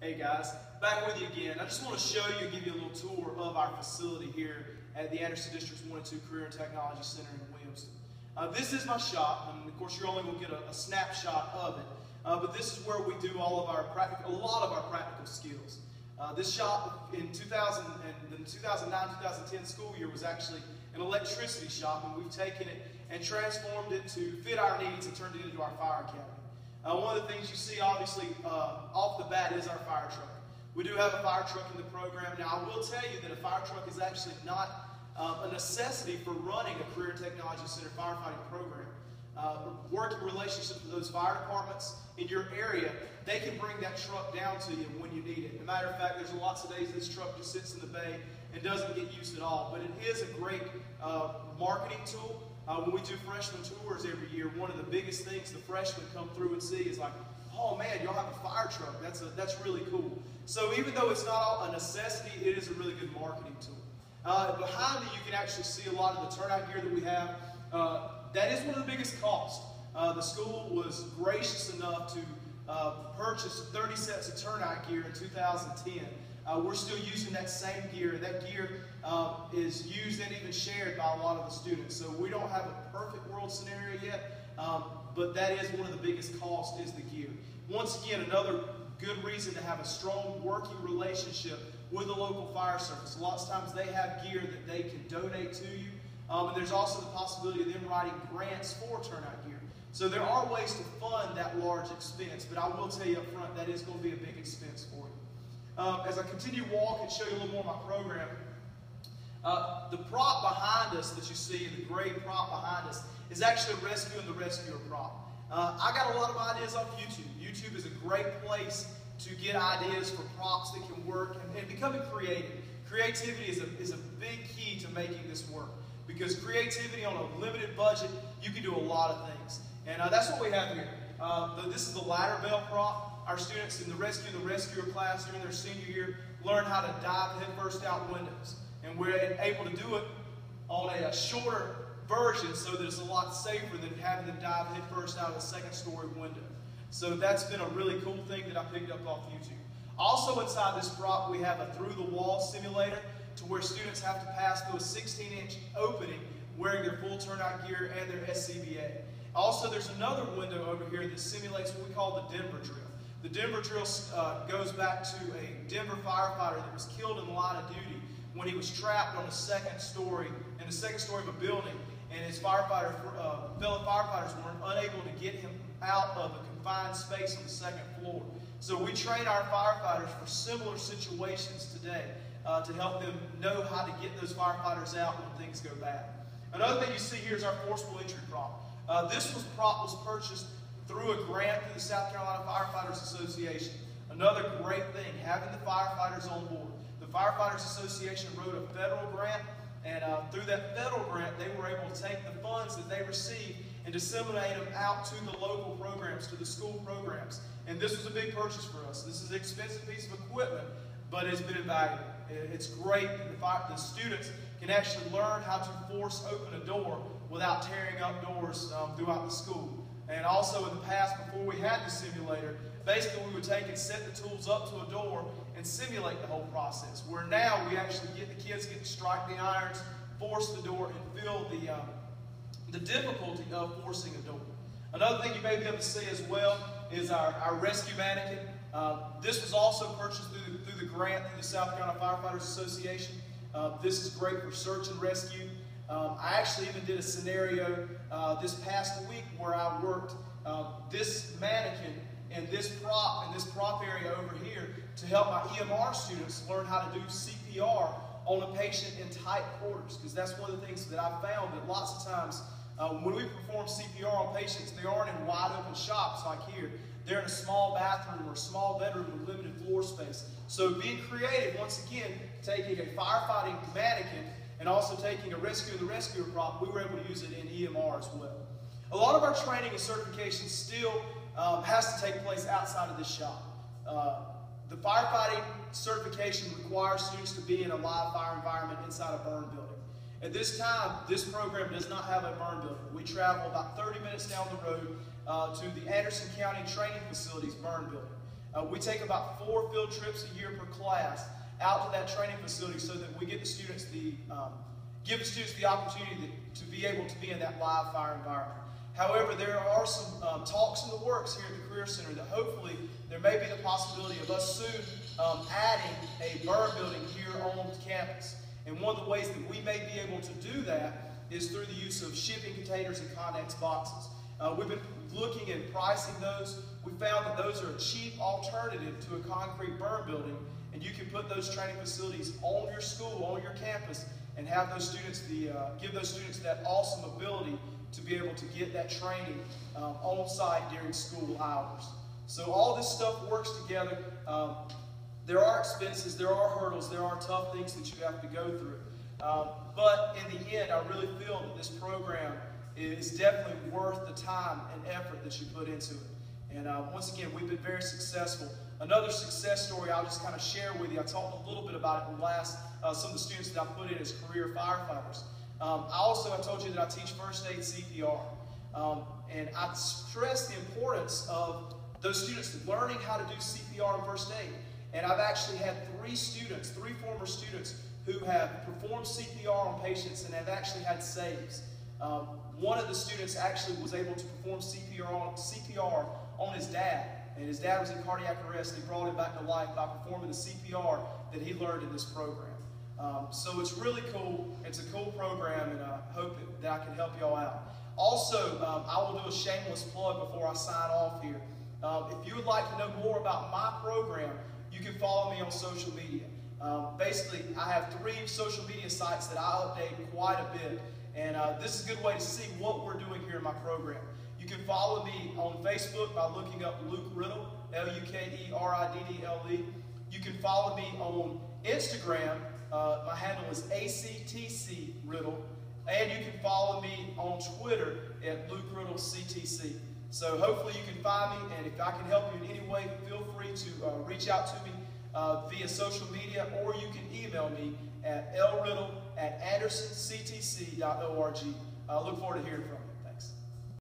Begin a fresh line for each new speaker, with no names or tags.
Hey guys, back with you again. I just want to show you and give you a little tour of our facility here at the Anderson District's 1 and 2 Career and Technology Center in Williamston. This is my shop, and of course you're only going to get a snapshot of it. But this is where we do a lot of our practical skills. This shop in the 2009-2010 school year was actually an electricity shop, and we've taken it and transformed it to fit our needs and turned it into our fire academy. One of the things you see, obviously, off the bat is our fire truck. We do have a fire truck in the program. Now, I will tell you that a fire truck is actually not a necessity for running a Career Technology Center firefighting program. Working relationships with those fire departments in your area, they can bring that truck down to you when you need it. As a matter of fact, there's lots of days this truck just sits in the bay and doesn't get used at all. But it is a great marketing tool. When we do freshman tours every year, one of the biggest things the freshmen come through and see is like, oh man, y'all have a fire truck. That's really cool. So even though it's not a necessity, it is a really good marketing tool. Behind me, you can actually see a lot of the turnout gear that we have. That is one of the biggest costs. The school was gracious enough to purchase 30 sets of turnout gear in 2010. We're still using that same gear. That gear is used and even shared by a lot of the students. So we don't have a perfect world scenario yet, but that is one of the biggest costs is the gear. Once again, another good reason to have a strong working relationship with the local fire service. Lots of times they have gear that they can donate to you. And there's also the possibility of them writing grants for turnout gear. So there are ways to fund that large expense, but I will tell you up front that is going to be a big expense for you. As I continue to walk and show you a little more of my program, the prop behind us that you see, the gray prop behind us, is actually a rescue and the rescuer prop. I got a lot of ideas off YouTube. YouTube is a great place to get ideas for props that can work and becoming creative. Creativity is a big key to making this work. Because creativity on a limited budget, you can do a lot of things. And that's what we have here. This is the ladder bell prop. Our students in the rescue and the rescuer class during their senior year learn how to dive headfirst out windows. And we're able to do it on a shorter version so that it's a lot safer than having them dive headfirst out of a second-story window. So that's been a really cool thing that I picked up off YouTube. Also inside this prop, we have a through-the-wall simulator to where students have to pass through a 16-inch opening wearing their full turnout gear and their SCBA. Also, there's another window over here that simulates what we call the Denver drill. The Denver drill goes back to a Denver firefighter that was killed in the line of duty when he was trapped on the second story of a building, and his fellow firefighters were unable to get him out of a confined space on the second floor. So we train our firefighters for similar situations today to help them know how to get those firefighters out when things go bad. Another thing you see here is our forcible entry prop. This prop was purchased through a grant through the South Carolina Firefighters Association. Another great thing, having the firefighters on board. The Firefighters Association wrote a federal grant, and through that federal grant, they were able to take the funds that they received and disseminate them out to the local programs, to the school programs. And this was a big purchase for us. This is an expensive piece of equipment, but it's been invaluable. It's great that the students can actually learn how to force open a door without tearing up doors throughout the school. And also in the past, before we had the simulator, basically we would take and set the tools up to a door and simulate the whole process. Where now we actually get the kids to strike the irons, force the door, and feel the difficulty of forcing a door. Another thing you may be able to see as well is our rescue mannequin. This was also purchased through the grant through the South Carolina Firefighters Association. This is great for search and rescue. I actually even did a scenario this past week where I worked this mannequin and this prop area over here to help my EMR students learn how to do CPR on a patient in tight quarters. Because that's one of the things that I found that lots of times when we perform CPR on patients, they aren't in wide open shops like here. They're in a small bathroom or a small bedroom with limited floor space. So being creative, once again, taking a firefighting mannequin and also taking a rescue and the rescuer prop, we were able to use it in EMR as well. A lot of our training and certification still has to take place outside of this shop. The firefighting certification requires students to be in a live fire environment inside a burn building. At this time, this program does not have a burn building. We travel about 30 minutes down the road to the Anderson County Training Facilities burn building. We take about 4 field trips a year per class out to that training facility so that we get the students give the students the opportunity to be able to be in that live fire environment. However, there are some talks in the works here at the Career Center that hopefully there may be the possibility of us soon adding a burn building here on campus. And one of the ways that we may be able to do that is through the use of shipping containers and Connex boxes. We've been looking and pricing those. We found that those are a cheap alternative to a concrete burn building, and you can put those training facilities on your school, on your campus, and have those students give those students that awesome ability to be able to get that training on site during school hours. So all this stuff works together. There are expenses, there are hurdles, there are tough things that you have to go through. But in the end, I really feel that this program is definitely worth the time and effort that you put into it. And once again, we've been very successful. Another success story I'll just kind of share with you. I talked a little bit about it in the last, some of the students that I put in as career firefighters. I told you that I teach first aid CPR. And I stress the importance of those students learning how to do CPR and first aid. And I've actually had 3 former students who have performed CPR on patients and have actually had saves. One of the students actually was able to perform CPR on his dad. And his dad was in cardiac arrest. They brought him back to life by performing the CPR that he learned in this program. So it's really cool. It's a cool program, and I hope that I can help y'all out. Also, I will do a shameless plug before I sign off here. If you would like to know more about my program, you can follow me on social media. Basically, I have 3 social media sites that I update quite a bit, and this is a good way to see what we're doing here in my program. You can follow me on Facebook by looking up Luke Riddle, L-U-K-E-R-I-D-D-L-E. You can follow me on Instagram. My handle is ACTC Riddle, and you can follow me on Twitter at Luke Riddle CTC. So hopefully you can find me, and if I can help you in any way, feel free to reach out to me via social media, or you can email me at lriddle@andersonctc.org. I look forward to hearing from you.